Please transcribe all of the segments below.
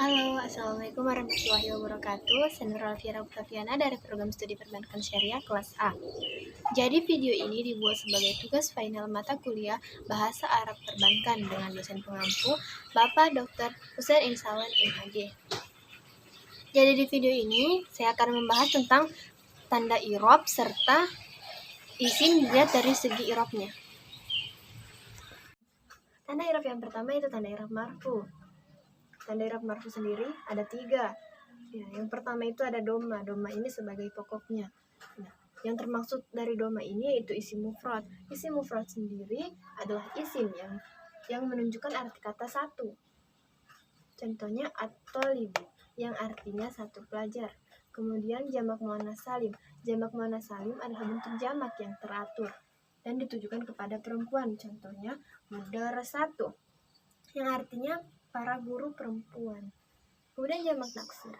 Halo, Assalamualaikum warahmatullahi wabarakatuh. Saya Nurul Alfiera Oktaviana dari program studi perbankan syariah kelas A. Jadi video ini dibuat sebagai tugas final mata kuliah Bahasa Arab Perbankan dengan dosen pengampu Bapak Dr. Husain Insawan MAG. Jadi di video ini saya akan membahas tentang tanda i'rab serta isim dilihat dari segi i'rabnya. Tanda i'rab yang pertama itu tanda i'rab marfu. Tanda i'rab marfu sendiri ada 3. Ya, yang pertama itu ada doma. Doma ini sebagai pokoknya. Nah, yang termaksud dari doma ini yaitu isim mufrad. Isim mufrad sendiri adalah isim yang menunjukkan arti kata satu. Contohnya at-thalibu yang artinya satu pelajar. Kemudian jamak muannats salim. Jamak muannats salim adalah bentuk jamak yang teratur dan ditujukan kepada perempuan. Contohnya mudarasatu yang artinya para guru perempuan. Kemudian jamak taksir.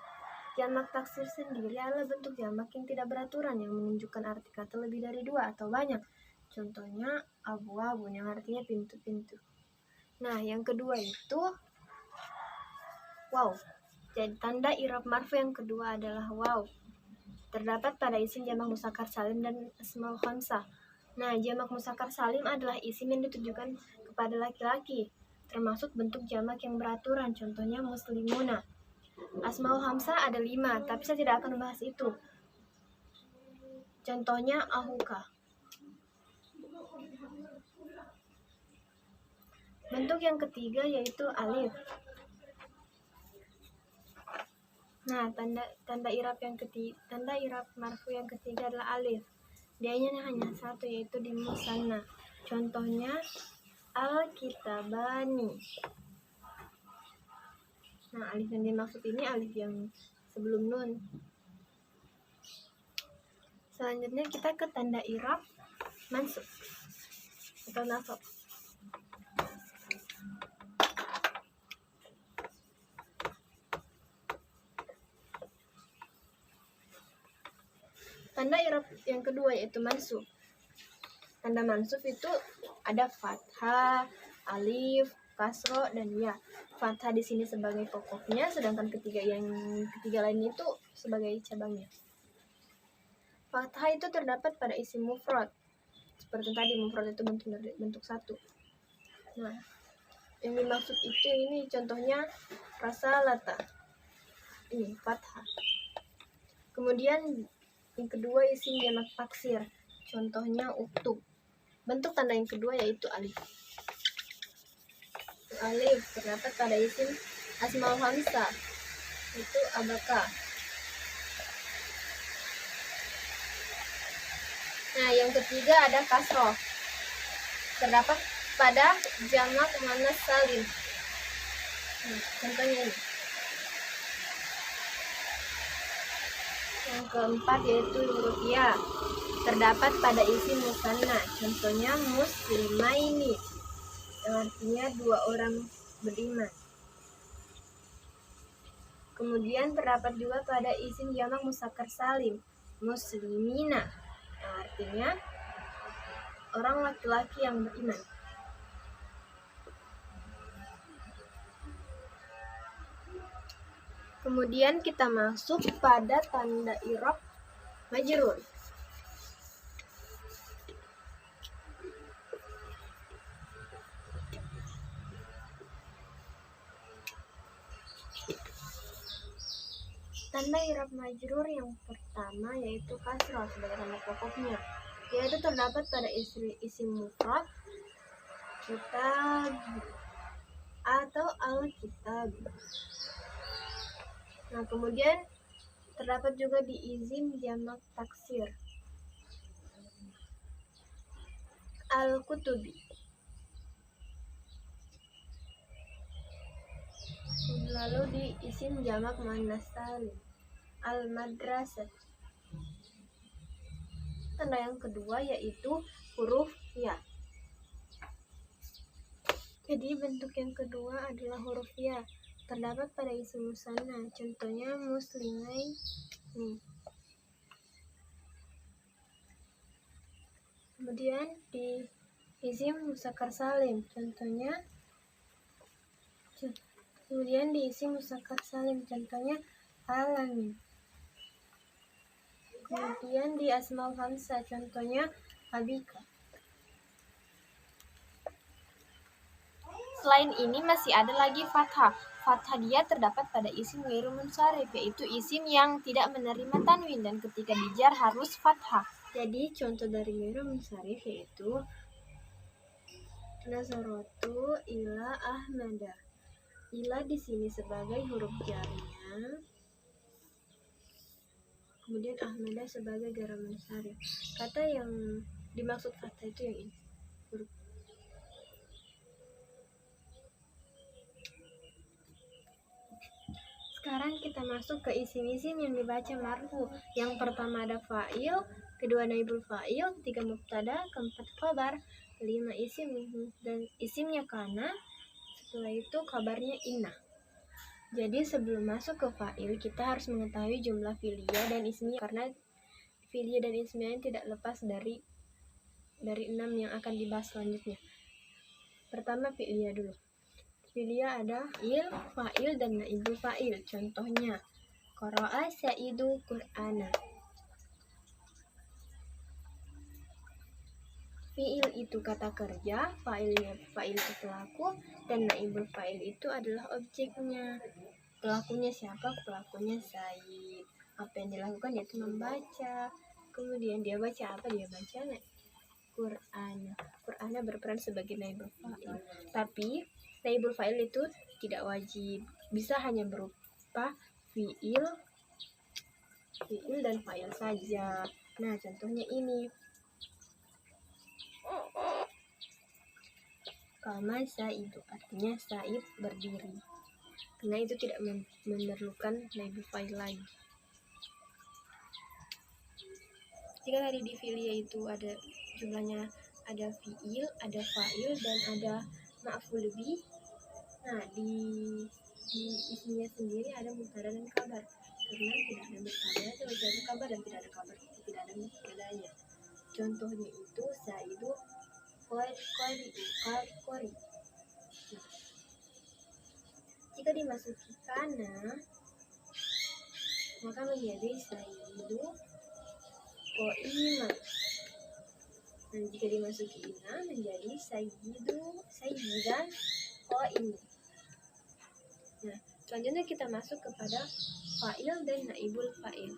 Jamak taksir sendiri adalah bentuk jamak yang tidak beraturan yang menunjukkan arti kata lebih dari 2 atau banyak. Contohnya abwabun yang artinya pintu-pintu. Nah, yang kedua itu waw. Jadi tanda i'rab marfu yang kedua adalah waw. Terdapat pada isim jamak muzakkar salim dan asmaul khamsah. Nah, jamak muzakkar salim adalah isim yang ditujukan kepada laki-laki, termasuk bentuk jamak yang beraturan. Contohnya muslimuna. Asmaul Hamzah ada 5, tapi saya tidak akan membahas itu. Contohnya ahuka. Bentuk yang ketiga yaitu alif. Nah, tanda i'rab marfu yang ketiga adalah alif. Dianya hanya satu, yaitu di musanna. Contohnya al-kitabani. Nah, alif yang dimaksud ini alif yang sebelum nun. Selanjutnya kita ke tanda i'rab mansub atau nasab. Tanda i'rab yang kedua yaitu mansub. Tanda mansub itu ada fathah, alif, kasro, dan ya. Fathah di sini sebagai pokoknya, sedangkan ketiga lain itu sebagai cabangnya. Fathah itu terdapat pada isim mufrad. Seperti tadi, mufrad itu bentuk satu. Nah, yang dimaksud itu ini contohnya rasalata. Ini fathah. Kemudian yang kedua isim jamak taksir. Contohnya uktub. Bentuk tanda yang kedua yaitu alif. Alif terdapat pada isim asmaul hamzah, itu abaka. Nah, yang ketiga ada kasroh. Terdapat pada jamak muannats salim. Contohnya ini. Yang keempat yaitu huruf ya. Terdapat pada isim musanna. Contohnya muslimaini. Yang artinya 2 orang beriman. Kemudian terdapat juga pada isim jamak muzakkar salim, muslimina, yang artinya orang laki-laki yang beriman. Kemudian kita masuk pada tanda i'rab majrur. Tanda i'rab majrur yang pertama yaitu kasrah sebagai tanda pokoknya, yaitu terdapat pada isim mufrad kitab atau al-kitab. Nah, kemudian terdapat juga di isim jamak taksir al-kutubi. Lalu di isim jamak muannats salim al-madrasah. Tanda yang kedua yaitu huruf ya. Jadi bentuk yang kedua adalah huruf ya. Terdapat pada isim musanna. Contohnya muslimai. Kemudian di isim muzakkar salim. Contohnya Kemudian diisi musakat salim, contohnya alamin. Kemudian di asmaul hamzah, contohnya abika. Selain ini masih ada lagi fathah. Fathah dia terdapat pada isim ghairu munsharif, yaitu isim yang tidak menerima tanwin dan ketika dijar harus fathah. Jadi contoh dari ghairu munsharif yaitu nazaratu ila ahmada. Ila di sini sebagai huruf jarnya, kemudian ahmada sebagai ghairu munsharif. Kata yang dimaksud fathah itu yang ini, huruf. Sekarang kita masuk ke isim-isim yang dibaca marfu. Yang pertama ada fa'il, kedua naibul fa'il, ketiga mubtada, keempat khabar, kelima isim dan isimnya kana, setelah itu kabarnya inna. Jadi sebelum masuk ke fa'il kita harus mengetahui jumlah fi'liyah dan ismiyah, karena fi'liyah dan ismiyah tidak lepas dari 6 yang akan dibahas selanjutnya. Pertama fi'liyah dulu. Fi'liyah ada fa'il dan naibul fa'il. Contohnya qara'a Sa'idu Qur'ana. Fi'il itu kata kerja, fa'il itu pelaku, dan naibul fa'il itu adalah objeknya. Pelakunya siapa? Pelakunya Sa'id. Apa yang dilakukan yaitu membaca. Kemudian dia baca apa? Dia baca Qur'ana. Qur'ana berperan sebagai naibul fa'il. Tapi naibul fa'il itu tidak wajib, bisa hanya berupa fi'il dan fa'il saja. Nah, contohnya ini. Kama Sa'idu, artinya Sa'id berdiri. Karena itu tidak memerlukan naibul fa'il lagi. Jika tadi di fi'liyah itu ada jumlahnya, ada fi'il, ada fa'il, dan ada ma'ful bih. Nah, di ismnya sendiri ada mubtada dan kabar. Karena tidak ada mubtada, tidak ada kabar, dan tidak ada kabar, tidak ada mubtadanya. Contohnya itu Sa'idu qari. Nah, jika dimasuki kana, maka menjadi Sa'idu qa'iman. Dan jika dimasuki ina menjadi sayyidan qa'imin. Nah, selanjutnya kita masuk kepada fa'il dan naibul fa'il.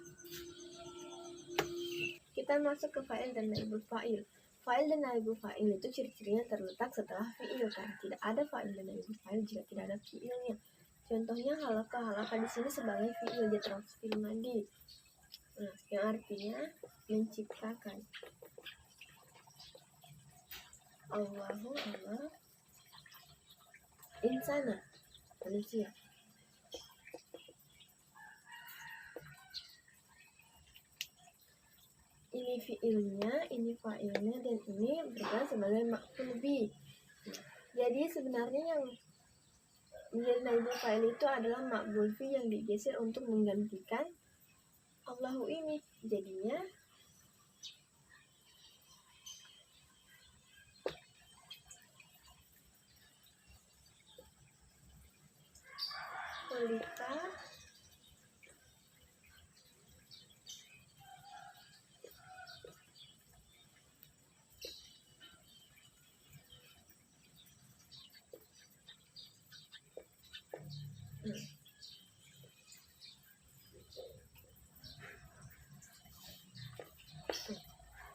Kita masuk ke fa'il dan naibul fa'il. Fa'il dan naibul fa'il itu ciri-cirinya terletak setelah fi'il, karena tidak ada fa'il dan naibul fa'il jika tidak ada fi'ilnya. Contohnya halaka di sini sebagai fi'il, dia termasuk fi'il madi. Nah, yang artinya menciptakan. Allah insana, manusia. Ini fi'ilnya, ini fa'ilnya, dan ini berperan sebagai maf'ul bih. Jadi sebenarnya yang menjadi naibul fa'il itu adalah maf'ul bih yang digeser untuk menggantikan Allahu ini. Jadinya kulika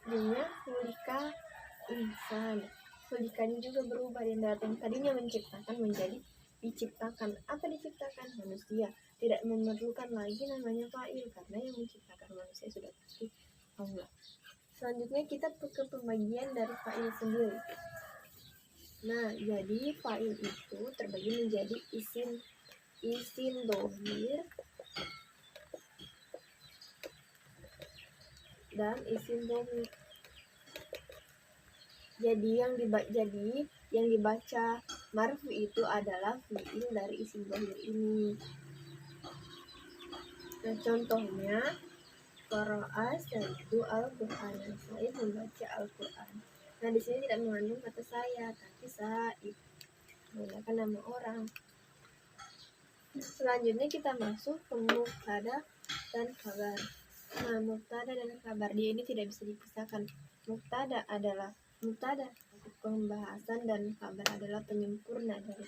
jadinya kulika insan. Kulika ini juga berubah dan datang tadinya menciptakan menjadi diciptakan. Apa diciptakan? Manusia. Tidak memerlukan lagi namanya fa'il, karena yang menciptakan manusia sudah pasti Allah. Selanjutnya kita ke pembagian dari fa'il sendiri. Nah, jadi fa'il itu terbagi menjadi isim dhamir dan isim dhamir. Jadi yang dibaca marfu itu adalah fi'il dari isim dhamir ini. Nah, contohnya qara'a Sa'idu al-Qur'an. Sa'id membaca Al-Qur'an. Nah, di sini tidak mengandung kata saya, tapi Sa'id menggunakan nama orang. Selanjutnya kita masuk ke mubtada dan kabar. Nah, mubtada dan kabar dia ini tidak bisa dipisahkan. Mubtada pembahasan dan kabar adalah penyempurna dari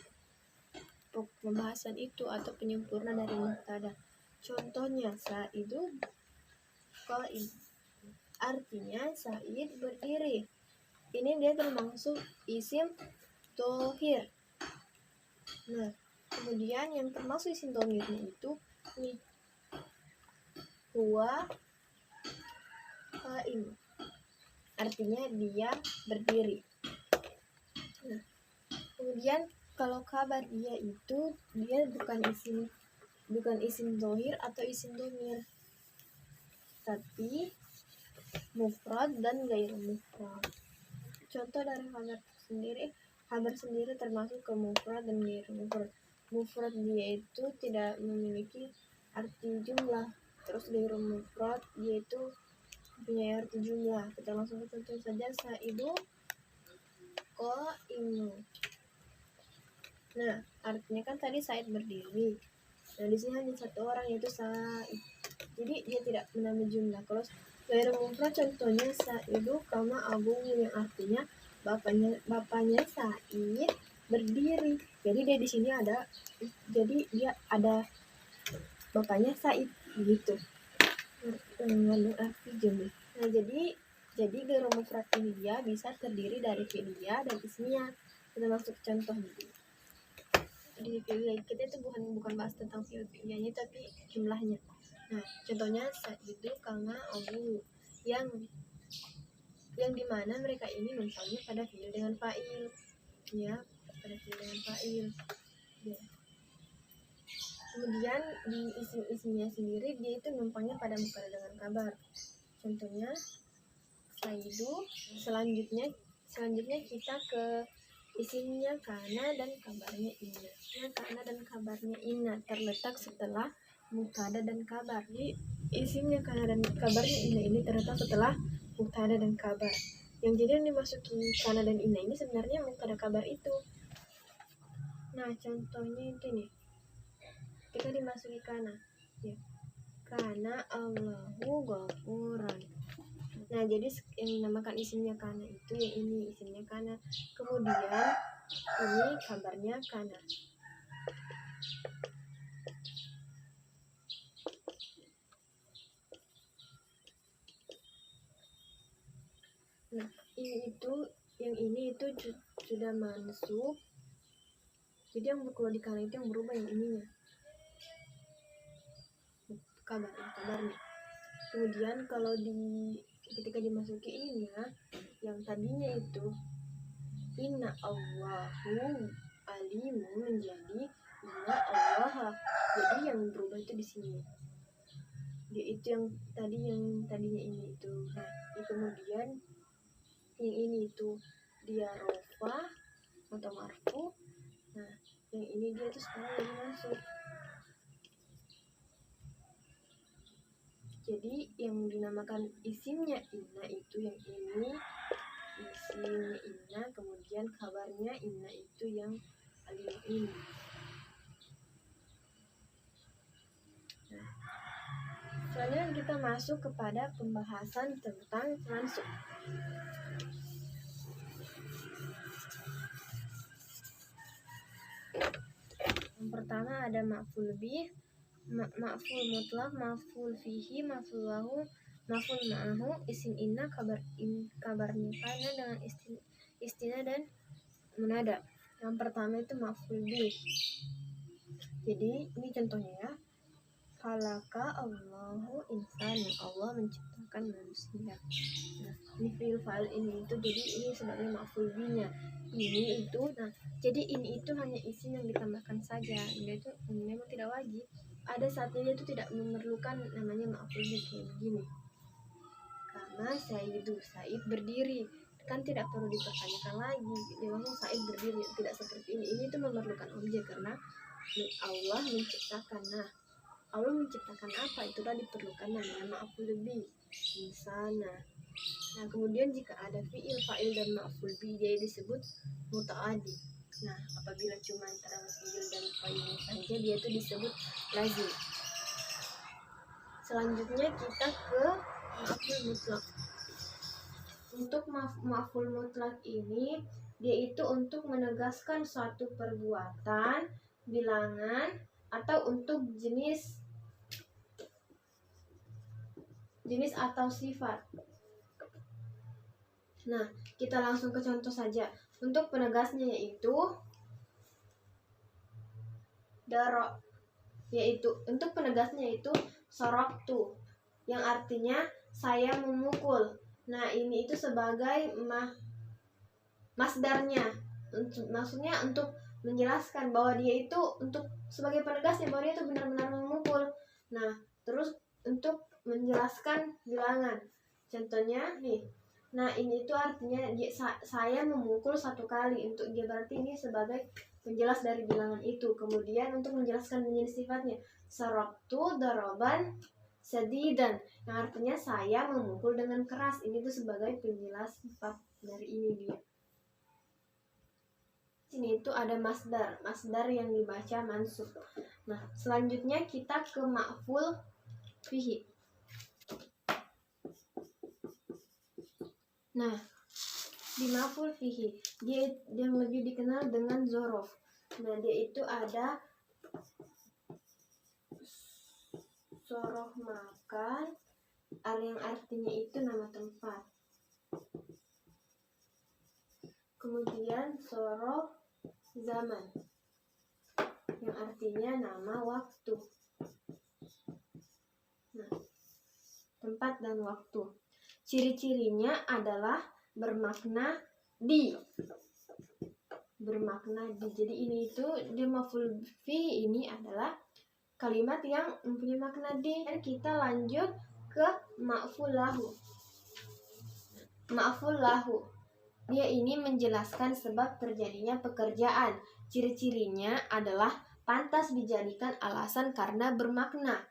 pembahasan itu atau penyempurna dari mubtada. Contohnya Saidu qaim. Artinya Said berdiri. Ini dia termasuk isim dhohir. Nah, kemudian yang termasuk isim dhohirnya itu nih, huwa qaim. Artinya dia berdiri. Nah, kemudian kalau kabar dia itu dia bukan isim dhohir atau isim dhamir, tapi mufrad dan gairu mufrad. Contoh dari kabar sendiri termasuk ke mufrad dan gairu mufrad. Mufrad dia itu tidak memiliki arti jumlah, terus gairu mufrad dia itu punya arti jumlah. Kita langsung contoh saja Saidu qaimu. Nah, artinya kan tadi Said berdiri. Nah, di sini hanya satu orang yaitu Said. Jadi dia tidak menambah jumlah. Kalau gairu mufrad contohnya Saidu kama abuhu, yang artinya bapaknya Said berdiri. Jadi dia di sini ada bapaknya Said gitu. Mengandung arti jumlah. Nah, jadi gairu mufrad ini dia bisa terdiri dari fi'liyah dan ismiyah. Kita masuk contoh dulu. Di fi'liyah kita itu bukan bahas tentang fi'liyahnya tapi jumlahnya. Nah, contohnya Saidu kama abu, yang dimana mereka ini numpangnya pada fi'il dengan fa'il, ya, pada fi'il dengan fa'il. Ya. Kemudian di isim-isimnya sendiri dia itu numpangnya pada mubtada dengan kabar. Contohnya Saidu. Selanjutnya kita ke isimnya kana dan kabarnya inna. Nah, kana dan kabarnya inna terletak setelah mubtada dan kabar. Di isimnya kana dan kabarnya inna ini terletak setelah mubtada dan kabar. Yang jadi yang dimasuki kana dan inna ini sebenarnya mubtada kabar itu. Nah, contohnya itu nih. Kita dimasuki kana. Ya. Kana Allahu ghafuran. Nah, jadi yang dinamakan isimnya kana itu yang ini isimnya kana. Kemudian ini kabarnya kana. Nah, yang ini itu sudah mansub. Jadi yang kalau di kana itu yang berubah yang ininya. Kabarnya. Kemudian kalau ketika dimasuki inna, yang tadinya itu inna Allahu alimu menjadi inna Allah. Jadi yang berubah itu di sini. Dia itu yang tadinya ini itu. Nah, kemudian yang ini itu dia rofa atau marfu. Nah, yang ini dia tuh sekarang lagi masuk. Jadi yang dinamakan isimnya inna itu yang ini isimnya inna, kemudian kabarnya inna itu yang alim ini. Nah, selanjutnya kita masuk kepada pembahasan tentang mansub. Yang pertama ada ma'ful bih, ma'ful mutlak, ma'ful fihi, ma'ful lahu, ma'ful ma'ahu, isim inna, kabarnya kana dengan istina dan munada. Yang pertama itu ma'ful bih. Jadi ini contohnya ya. Khalaqa Allahu insana, Allah menciptakan manusia. Nah, ini fi'il fa'il ini itu jadi ini sebagai ma'ful bihnya. Ini itu, nah jadi ini itu hanya isim yang ditambahkan saja. Dia itu memang tidak wajib. Ada saatnya dia itu tidak memerlukan namanya ma'ful bih kayak begini. Karena Said berdiri kan tidak perlu dipertanyakan lagi. Dia langsung Said berdiri, tidak seperti ini. Ini itu memerlukan objek karena Allah menciptakan. Nah, Allah menciptakan apa? Itulah diperlukan namanya ma'ful bih insana. Nah, kemudian jika ada fi'il, fa'il dan ma'ful bih dia disebut muta'addi. Nah, apabila cuma antara masjid dan qayyum saja, dia itu disebut lazim. Selanjutnya kita ke maf'ul mutlak. Untuk maf'ul mutlak ini, dia itu untuk menegaskan suatu perbuatan, bilangan, atau untuk jenis atau sifat. Nah, kita langsung ke contoh saja. Untuk penegasnya yaitu untuk penegasnya yaitu soroktu, yang artinya saya memukul. Nah, ini itu sebagai masdarnya, maksudnya untuk menjelaskan bahwa dia itu untuk sebagai penegasnya bahwa dia itu benar-benar memukul. Nah, terus untuk menjelaskan bilangan, contohnya nih. Nah, ini itu artinya saya memukul 1 kali, untuk dia berarti ini sebagai penjelas dari bilangan itu. Kemudian untuk menjelaskan jenis sifatnya, sarabtu daraban sadidan, yang artinya saya memukul dengan keras. Ini tuh sebagai penjelas sifat dari ini dia. Sini itu ada masdar yang dibaca mansub. Nah, selanjutnya kita ke ma'ful fihi. Nah, di maf'ul fihi dia yang lebih dikenal dengan zorof. Nah, dia itu ada zorof makan, yang artinya itu nama tempat. Kemudian zorof zaman, yang artinya nama waktu. Nah, tempat dan waktu. Ciri-cirinya adalah bermakna di. Jadi ini itu di maf'ul fihi ini adalah kalimat yang mempunyai makna di. Dan kita lanjut ke ma'ful lahu. Ma'ful lahu, dia ini menjelaskan sebab terjadinya pekerjaan. Ciri-cirinya adalah pantas dijadikan alasan karena bermakna.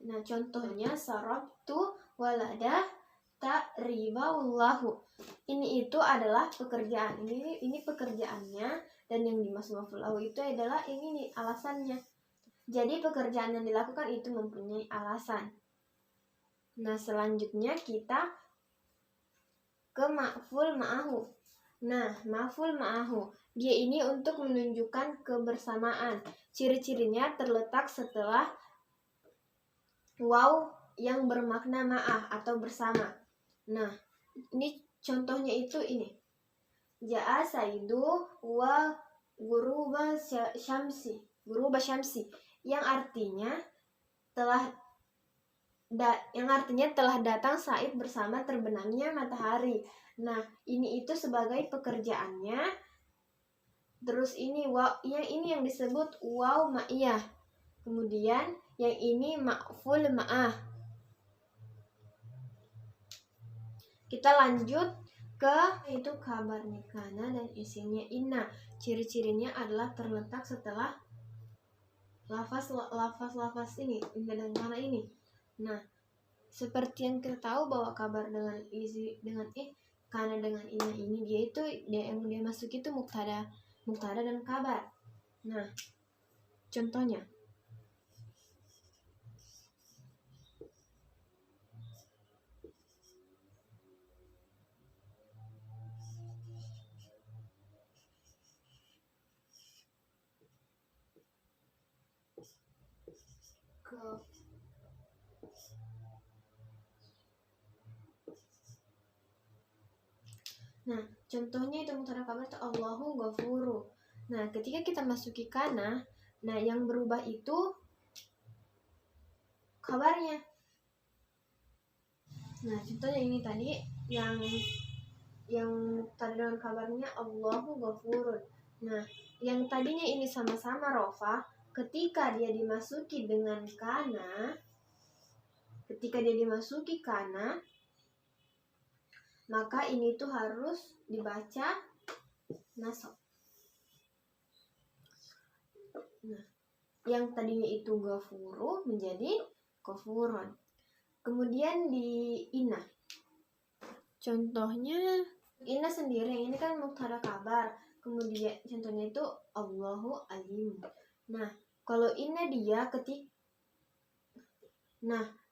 Nah, contohnya sarabtu walada ta'ribawallahu. Ini itu adalah pekerjaan. Ini pekerjaannya, dan yang dimaksud maf'ul lahu itu adalah ini nih alasannya. Jadi pekerjaan yang dilakukan itu mempunyai alasan. Nah, selanjutnya kita ke ma'ful ma'ahu. Nah, ma'ful ma'ahu, dia ini untuk menunjukkan kebersamaan. Ciri-cirinya terletak setelah waw yang bermakna ma'ah atau bersama. Nah, ini contohnya itu ini. Ja'a Saidu wa guruba syamsi. Yang artinya telah datang Said bersama terbenamnya matahari. Nah, ini itu sebagai pekerjaannya. Terus ini yang disebut waw ma'iyah. Kemudian yang ini ma'ful ma'ah. Kita lanjut ke itu kabarnya kana dan isinya inna. Ciri-cirinya adalah terletak setelah lafaz ini, inna dan kana ini. Nah, seperti yang kita tahu bahwa kabar dengan isi dengan kana dengan inna ini dia masuk itu mubtada dan kabar. Nah, contohnya contohnya itu mubtada kabar itu Allahu ghafuru. Nah, ketika kita masuki kana, nah yang berubah itu kabarnya. Nah, contohnya ini tadi yang mubtada dengan kabarnya Allahu ghafurun. Nah, yang tadinya ini sama-sama rofa, ketika dia dimasuki kana, maka ini tuh harus dibaca nasab. Nah, yang tadinya itu ghafuru menjadi ghafurun. Kemudian di inna, contohnya inna sendiri ini kan mubtada kabar. Kemudian contohnya itu Allahu alim. Nah, kalau inna dia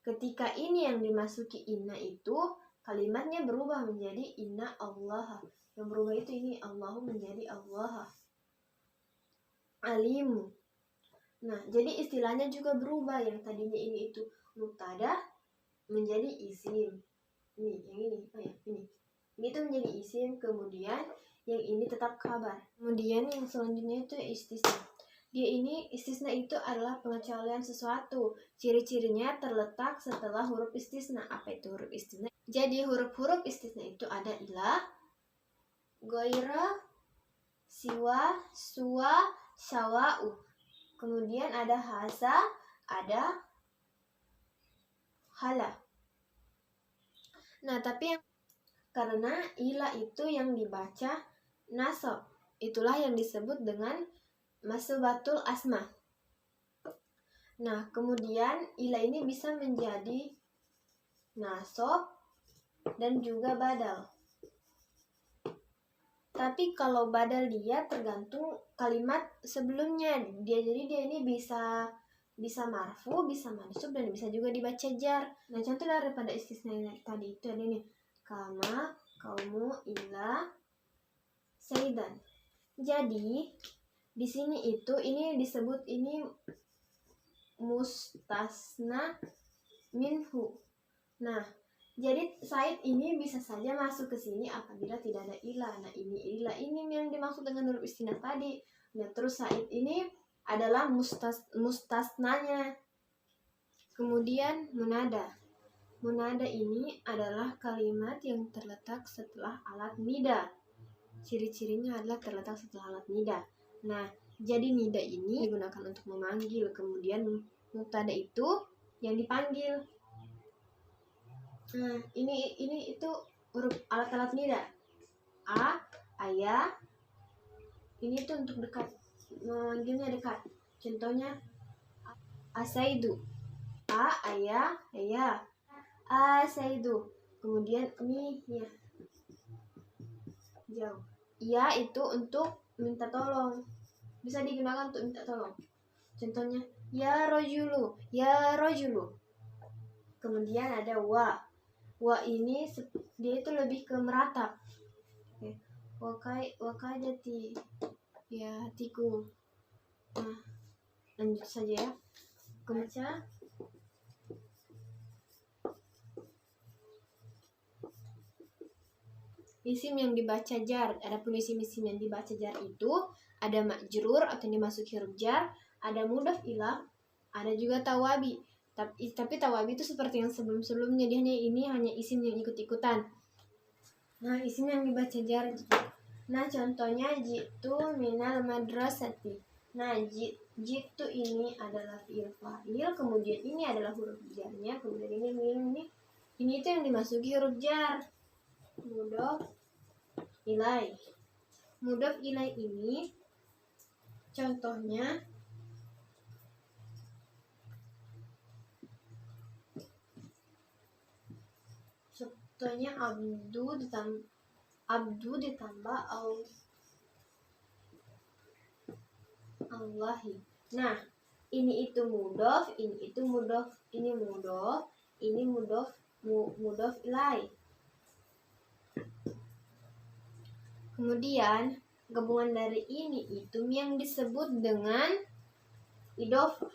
ketika ini yang dimasuki inna itu kalimatnya berubah menjadi inna Allah. Yang berubah itu ini Allahu menjadi Allah alimu. Nah, jadi istilahnya juga berubah. Yang tadinya ini itu mubtada menjadi isim. Ini, yang ini. Oh ya, ini. Ini tuh menjadi isim, kemudian yang ini tetap kabar. Kemudian yang selanjutnya itu istisna. Dia ini istisna itu adalah pengecualian sesuatu. Ciri-cirinya terletak setelah huruf istisna. Apa itu huruf istisna? Jadi huruf-huruf istisna itu ada ila, goira, siwa, suwa, syawa'u. Kemudian ada hasa, ada hala. Nah, tapi karena ila itu yang dibaca nasab, itulah yang disebut dengan masubatul asma. Nah, kemudian ila ini bisa menjadi nasab dan juga badal. Tapi kalau badal dia tergantung kalimat sebelumnya. Jadi dia ini bisa marfu, bisa mansub, dan bisa juga dibaca jar. Nah, contoh daripada istisna tadi itu ada nih, kama, kaumu, ila, saidan. Jadi di sini itu ini disebut ini mustasna minhu. Nah, jadi Said ini bisa saja masuk ke sini apabila tidak ada ilah. Nah, ini ilah ini yang dimaksud dengan huruf istinah tadi. Nah, terus Said ini adalah mustasnanya. Kemudian munada. Munada ini adalah kalimat yang terletak setelah alat nida. Ciri-cirinya adalah terletak setelah alat nida. Nah, jadi nida ini digunakan untuk memanggil, kemudian mubtada itu yang dipanggil. Nah, ini itu huruf alat-alat nida. A, ayah. Ini tuh untuk dekat, memanggilnya dekat. Contohnya asaidu. A, ayah, ayah. Asaidu. Kemudian ini ya jauh. Ya itu untuk minta tolong. Bisa digunakan untuk minta tolong. Contohnya ya rojulu, ya rojulu. Kemudian ada wa. Wa ini dia itu lebih ke meratap. Wakai jati, ya hatiku. Nah, lanjut saja ya. Kemudian isim yang dibaca jar. Adapun isim-isim yang dibaca jar itu ada majrur atau dimasuki huruf jar, ada mudhaf ilah, ada juga tawabi. Tapi tawabi itu seperti yang sebelum-sebelumnya, dia hanya isim yang ikut-ikutan. Nah, isim yang dibaca jar. Nah, contohnya jitu minal madrasati. Nah, jitu ini adalah fi'il fa'il, kemudian ini adalah huruf jarnya, kemudian ini itu yang dimasuki huruf jar. Mudhaf ilai. Mudhaf ilai ini contohnya abdu ditambah Allahi. Nah, ini itu mudhaf, ini itu mudhaf, ini mudhaf ilai. Kemudian gabungan dari ini itu yang disebut dengan idhofah.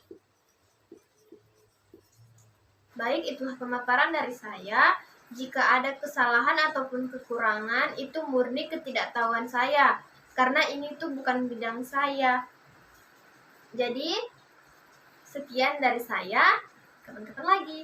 Baik, itulah pemaparan dari saya. Jika ada kesalahan ataupun kekurangan, itu murni ketidaktahuan saya, karena ini tuh bukan bidang saya. Jadi, sekian dari saya. Kapan-kapan lagi.